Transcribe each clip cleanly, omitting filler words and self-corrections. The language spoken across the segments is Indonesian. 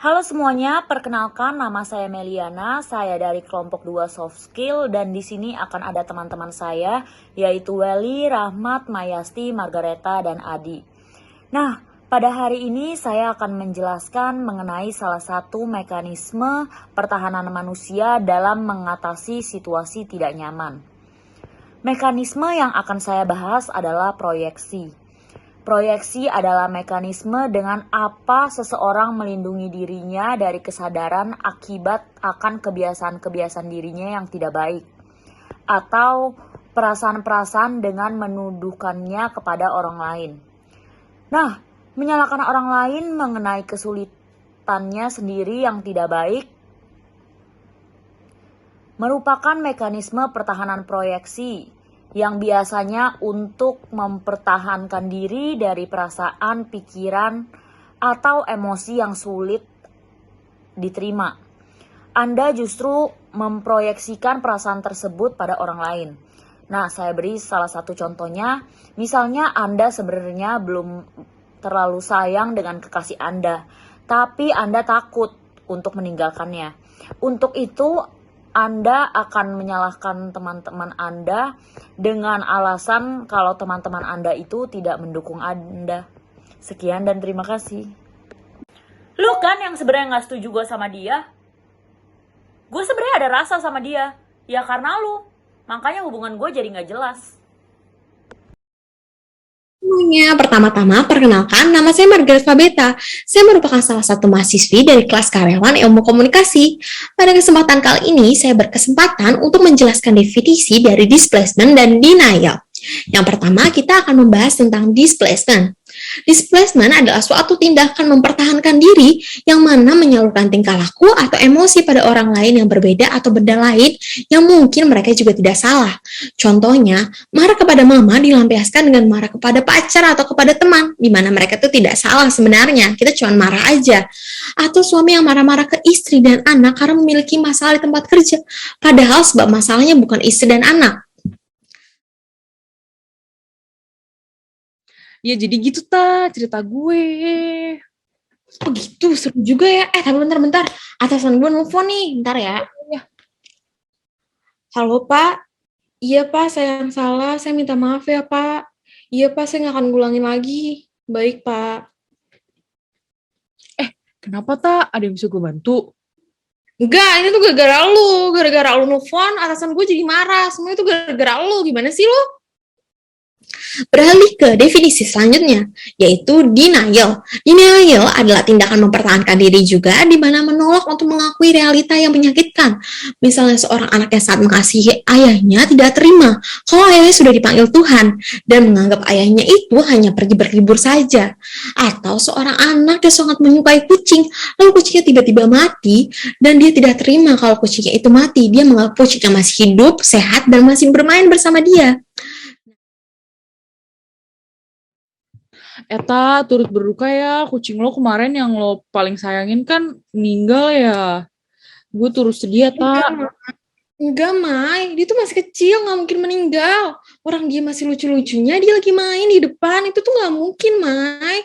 Halo semuanya, perkenalkan nama saya Meliana, saya dari kelompok 2 Soft Skill dan di sini akan ada teman-teman saya yaitu Welly, Rahmat, Mayasti, Margareta, dan Adi. Nah, pada hari ini saya akan menjelaskan mengenai salah satu mekanisme pertahanan manusia dalam mengatasi situasi tidak nyaman. Mekanisme yang akan saya bahas adalah proyeksi. Proyeksi adalah mekanisme dengan apa seseorang melindungi dirinya dari kesadaran akibat akan kebiasaan-kebiasaan dirinya yang tidak baik, atau perasaan-perasaan dengan menuduhkannya kepada orang lain. Nah, menyalahkan orang lain mengenai kesulitannya sendiri yang tidak baik merupakan mekanisme pertahanan proyeksi yang biasanya untuk mempertahankan diri dari perasaan, pikiran, atau emosi yang sulit diterima. Anda justru memproyeksikan perasaan tersebut pada orang lain. Nah, saya beri salah satu contohnya. Misalnya Anda sebenarnya belum terlalu sayang dengan kekasih Anda, tapi Anda takut untuk meninggalkannya. Untuk itu, Anda akan menyalahkan teman-teman Anda dengan alasan kalau teman-teman Anda itu tidak mendukung Anda. Sekian dan terima kasih. Lu kan yang sebenarnya gak setuju gue sama dia. Gue sebenarnya ada rasa sama dia. Ya karena lu. Makanya hubungan gue jadi gak jelas. Semuanya, pertama-tama perkenalkan, nama saya Margaret Fabeta. Saya merupakan salah satu mahasiswi dari kelas karyawan ilmu komunikasi. Pada kesempatan kali ini, saya berkesempatan untuk menjelaskan definisi dari displacement dan denial. Yang pertama, kita akan membahas tentang displacement. Displacement adalah suatu tindakan mempertahankan diri yang mana menyalurkan tingkah laku atau emosi pada orang lain yang berbeda atau benda lain yang mungkin mereka juga tidak salah. Contohnya, marah kepada mama dilampiaskan dengan marah kepada pacar atau kepada teman, di mana mereka itu tidak salah sebenarnya, kita cuma marah aja. Atau suami yang marah-marah ke istri dan anak karena memiliki masalah di tempat kerja, padahal sebab masalahnya bukan istri dan anak. Ya jadi gitu cerita gue. Oh gitu, seru juga ya. Tapi bentar-bentar, atasan gue nelfon nih, bentar ya. Halo Pak, iya Pak, saya yang salah, saya minta maaf ya Pak. Iya Pak, saya nggak akan ngulangin lagi. Baik Pak. Kenapa ada yang bisa gue bantu? Enggak, ini tuh gara-gara lu nelfon, atasan gue jadi marah. Semua itu gara-gara lu, gimana sih lu? Beralih ke definisi selanjutnya, yaitu denial. Denial adalah tindakan mempertahankan diri juga, di mana menolak untuk mengakui realita yang menyakitkan. Misalnya seorang anak yang saat mengasihi ayahnya tidak terima kalau ayahnya sudah dipanggil Tuhan, dan menganggap ayahnya itu hanya pergi berlibur saja. Atau seorang anak yang sangat menyukai kucing, lalu kucingnya tiba-tiba mati, dan dia tidak terima kalau kucingnya itu mati. Dia menganggap kucingnya masih hidup, sehat, dan masih bermain bersama dia. Turut berduka ya, kucing lo kemarin yang lo paling sayangin kan meninggal ya. Gue turut sedih Enggak, Mai. Dia tuh masih kecil, nggak mungkin meninggal. Orang dia masih lucu-lucunya, dia lagi main di depan. Itu tuh nggak mungkin, Mai.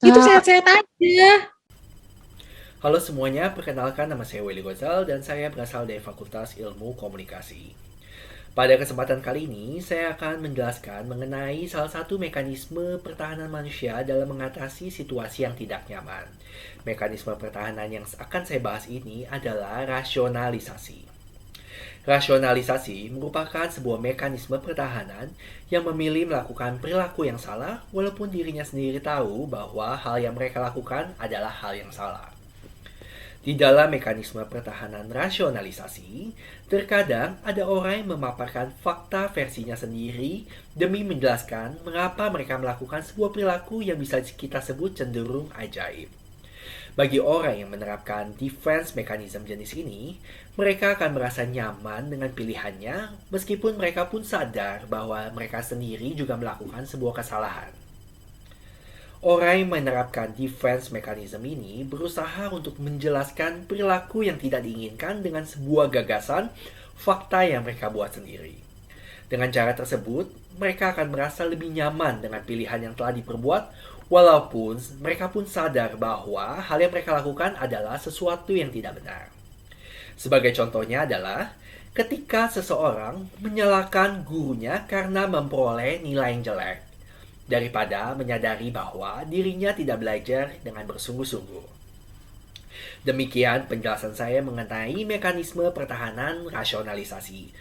Dia tuh sehat-sehat aja. Halo semuanya, perkenalkan nama saya Willy Gozal dan saya berasal dari Fakultas Ilmu Komunikasi. Pada kesempatan kali ini, saya akan menjelaskan mengenai salah satu mekanisme pertahanan manusia dalam mengatasi situasi yang tidak nyaman. Mekanisme pertahanan yang akan saya bahas ini adalah rasionalisasi. Rasionalisasi merupakan sebuah mekanisme pertahanan yang memilih melakukan perilaku yang salah walaupun dirinya sendiri tahu bahwa hal yang mereka lakukan adalah hal yang salah. Di dalam mekanisme pertahanan rasionalisasi, terkadang ada orang yang memaparkan fakta versinya sendiri demi menjelaskan mengapa mereka melakukan sebuah perilaku yang bisa kita sebut cenderung ajaib. Bagi orang yang menerapkan defense mechanism jenis ini, mereka akan merasa nyaman dengan pilihannya meskipun mereka pun sadar bahwa mereka sendiri juga melakukan sebuah kesalahan. Orang yang menerapkan defense mechanism ini berusaha untuk menjelaskan perilaku yang tidak diinginkan dengan sebuah gagasan, fakta yang mereka buat sendiri. Dengan cara tersebut, mereka akan merasa lebih nyaman dengan pilihan yang telah diperbuat Walaupun mereka pun sadar bahwa hal yang mereka lakukan adalah sesuatu yang tidak benar. Sebagai contohnya adalah ketika seseorang menyalahkan gurunya karena memperoleh nilai yang jelek, daripada menyadari bahwa dirinya tidak belajar dengan bersungguh-sungguh. Demikian penjelasan saya mengenai mekanisme pertahanan rasionalisasi.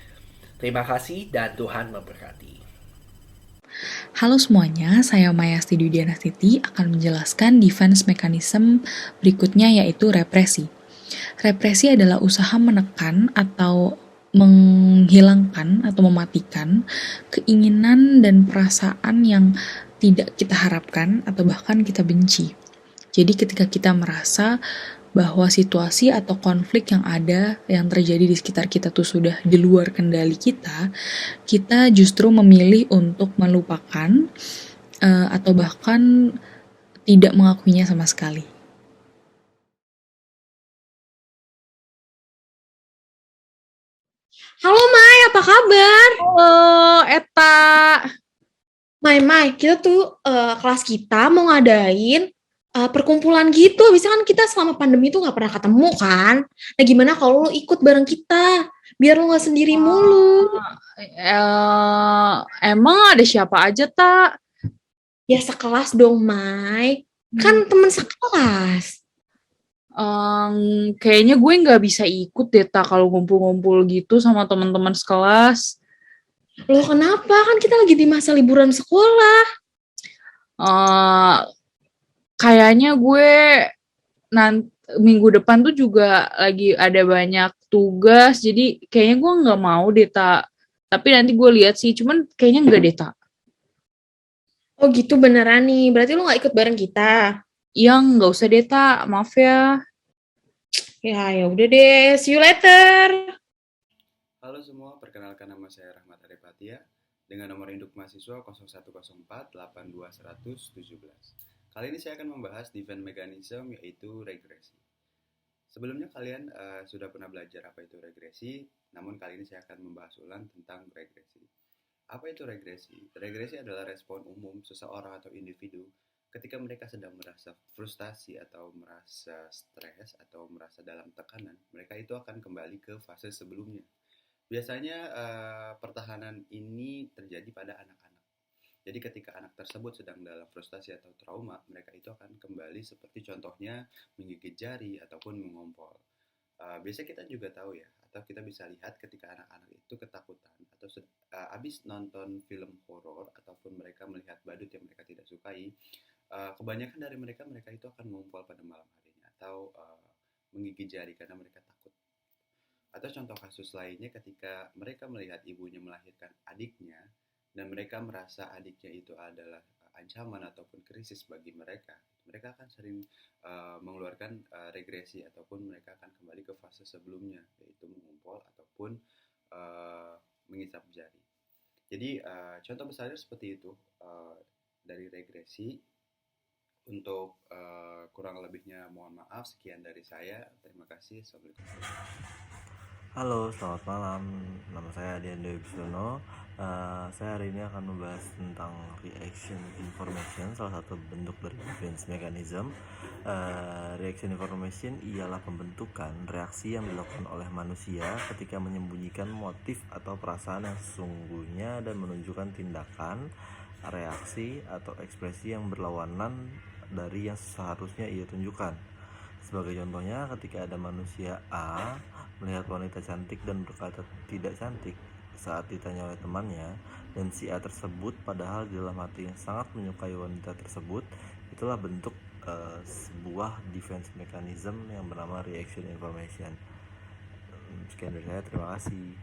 Terima kasih dan Tuhan memberkati. Halo semuanya, saya Mayasti Dwidianastiti akan menjelaskan defense mechanism berikutnya yaitu represi. Represi adalah usaha menekan atau menghilangkan atau mematikan keinginan dan perasaan yang tidak kita harapkan atau bahkan kita benci. Jadi ketika kita merasa bahwa situasi atau konflik yang ada, yang terjadi di sekitar kita tuh sudah di luar kendali kita justru memilih untuk melupakan atau bahkan tidak mengakuinya sama sekali. Halo Mai, apa kabar? Halo, Eta. Mai, kita tuh kelas kita mau ngadain perkumpulan gitu. Biasanya kan kita selama pandemi tuh nggak pernah ketemu kan. Nah gimana kalau lo ikut bareng kita? Biar lo nggak sendiri mulu. Emang ada siapa aja, Tak? Ya sekelas dong, Mai. Kan temen sekelas. Kayaknya gue nggak bisa ikut deh, Tak, kalau ngumpul-ngumpul gitu sama teman-teman sekelas. Loh kenapa? Kan kita lagi di masa liburan sekolah. Kayaknya gue nanti minggu depan tuh juga lagi ada banyak tugas, jadi kayaknya gue nggak mau deh, Tak. Tapi nanti gue lihat sih, cuman kayaknya nggak deh, Tak. Oh gitu beneran nih. Berarti lo nggak ikut bareng kita? Yang nggak usah deh, Tak. Maaf ya. Ya udah deh. See you later. Halo semua, perkenalkan nama saya Rahmat Arepatia dengan nomor induk mahasiswa 0104821117. Kali ini saya akan membahas defense mechanism yaitu regresi. Sebelumnya kalian sudah pernah belajar apa itu regresi, namun kali ini saya akan membahas ulang tentang regresi. Apa itu regresi? Regresi adalah respon umum seseorang atau individu ketika mereka sedang merasa frustasi atau merasa stres atau merasa dalam tekanan, mereka itu akan kembali ke fase sebelumnya. Biasanya pertahanan ini terjadi pada anak-anak. Jadi ketika anak tersebut sedang dalam frustasi atau trauma, mereka itu akan kembali seperti contohnya menggigit jari ataupun mengompol. Biasanya kita juga tahu ya, atau kita bisa lihat ketika anak-anak itu ketakutan atau habis nonton film horor ataupun mereka melihat badut yang mereka tidak sukai, kebanyakan dari mereka itu akan mengumpul pada malam harinya atau menggigit jari karena mereka takut. Atau contoh kasus lainnya ketika mereka melihat ibunya melahirkan adiknya dan mereka merasa adiknya itu adalah ancaman ataupun krisis bagi mereka akan sering mengeluarkan regresi ataupun mereka akan kembali ke fase sebelumnya, yaitu mengumpul ataupun mengisap jari. Jadi contoh besarnya seperti itu dari regresi. Untuk kurang lebihnya mohon maaf. Sekian dari saya. Terima kasih. Assalamualaikum. Halo, selamat malam. Nama saya Adian Dewi Bisono. Saya hari ini akan membahas tentang reaction information, salah satu bentuk dari defense mechanism. Reaction information ialah pembentukan reaksi yang dilakukan oleh manusia ketika menyembunyikan motif atau perasaan yang sesungguhnya dan menunjukkan tindakan, reaksi, atau ekspresi yang berlawanan dari yang seharusnya ia tunjukkan. Sebagai contohnya, ketika ada manusia A melihat wanita cantik dan berkata tidak cantik saat ditanya oleh temannya, dan si A tersebut padahal di dalam hatinya sangat menyukai wanita tersebut, itulah bentuk sebuah defense mechanism yang bernama reaction information. Sekian dari saya, terima kasih.